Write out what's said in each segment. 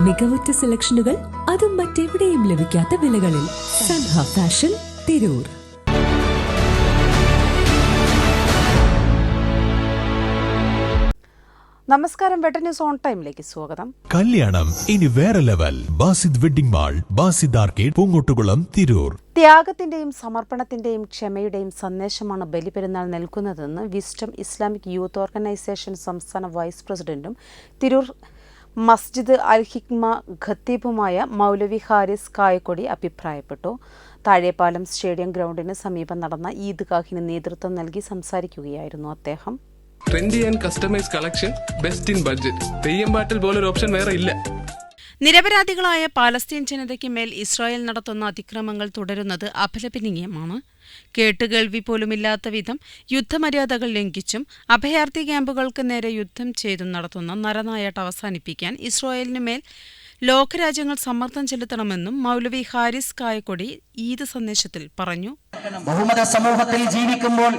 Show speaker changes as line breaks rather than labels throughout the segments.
മികവുറ്റ സെലക്ഷനുകൾ, അതും മറ്റെവിടെയും ലഭിക്കാത്ത വിലകളിൽ. സൻഹ ഫാഷൻ, തിരൂർ.
നമസ്കാരം. വെട്ട ന്യൂസ് ഓൺ ടൈമിലേക്ക് സ്വാഗതം.
കല്യാണം ഇനി വേറെ level. Basid wedding mall, Basid arcade, Poongottukulam, Tirur.
ത്യാഗത്തിന്റെയും സമർപ്പണത്തിന്റെയും ക്ഷമയുടെയും സന്ദേശമാണ് ബലിപെരുന്നാൾ നൽകുന്നതെന്ന് വിസ്ഡം ഇസ്ലാമിക് യൂത്ത് ഓർഗനൈസേഷൻ സംസ്ഥാന വൈസ് പ്രസിഡന്റും തിരൂർ മസ്ജിദ് അൽ ഹിക്മ ഖത്തീബുമായ മൗലവി ഹാരിസ് കായക്കൊടി അഭിപ്രായപ്പെട്ടു. താഴെപ്പാലം സ്റ്റേഡിയം ഗ്രൗണ്ടിന് സമീപം നടന്ന ഈദ്ഗാഹിന് നേതൃത്വം നൽകി സംസാരിക്കുകയായിരുന്നു അദ്ദേഹം.
Trendy and customise collection, best in budget. തെയ്യമ്പാട്ടിൽ പോലൊരു ഓപ്ഷൻ വേറെ ഇല്ല.
നിരപരാധികളായ പാലസ്തീൻ ജനതയ്ക്ക് മേൽ ഇസ്രായേൽ നടത്തുന്ന അതിക്രമങ്ങൾ തുടരുന്നത് അപലപനീയമാണ്. കേട്ടുകേൾവി പോലുമില്ലാത്ത വിധം യുദ്ധമര്യാദകൾ ലംഘിച്ചും അഭയാർത്ഥി ക്യാമ്പുകൾക്ക് നേരെ യുദ്ധം ചെയ്തും നടത്തുന്ന നരനായാട്ട് അവസാനിപ്പിക്കാൻ ഇസ്രായേലിന് മേൽ ലോകരാജ്യങ്ങൾ സമ്മർദ്ദം ചെലുത്തണമെന്നും മൗലവി ഹാരിസ് കായക്കൊടി ഈദ് സന്ദേശത്തിൽ പറഞ്ഞു.
ബഹുമത സമൂഹത്തിൽ ജീവിക്കുമ്പോൾ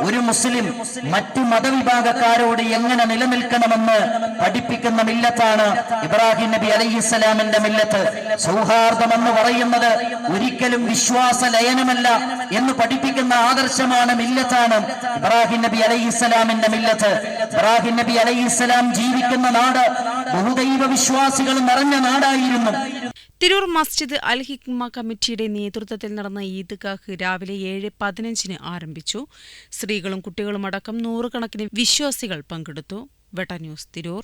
ഒരു മുസ്ലിം മറ്റു മതവിഭാഗക്കാരോട് എങ്ങനെ നിലനിൽക്കണമെന്ന് പഠിപ്പിക്കുന്ന മില്ലത്താണ് ഇബ്രാഹിം നബി അലൈഹിസ്സലാമിന്റെ മില്ലത്ത്. സൗഹാർദ്ദമെന്ന് പറയുന്നത് ഒരിക്കലും വിശ്വാസ ലയനമല്ല എന്ന് പഠിപ്പിക്കുന്ന ആദർശമാണ്, മില്ലത്താണ് ഇബ്രാഹിം നബി അലൈഹിസ്സലാമിന്റെ മില്ലത്ത്. ഇബ്രാഹിം നബി അലൈഹിസ്സലാം ജീവിക്കുന്ന നാട് ബഹുദൈവ വിശ്വാസികൾ നിറഞ്ഞ നാടായിരുന്നു.
തിരൂർ മസ്ജിദ് അൽ ഹിക്മ കമ്മിറ്റിയുടെ നേതൃത്വത്തിൽ നടന്ന ഈദ്ഗാഹ് രാവിലെ 7:15 ആരംഭിച്ചു. സ്ത്രീകളും കുട്ടികളുമടക്കം 100 കണക്കിന് വിശ്വാസികൾ പങ്കെടുത്തു. വെട്ട ന്യൂസ്, തിരൂർ.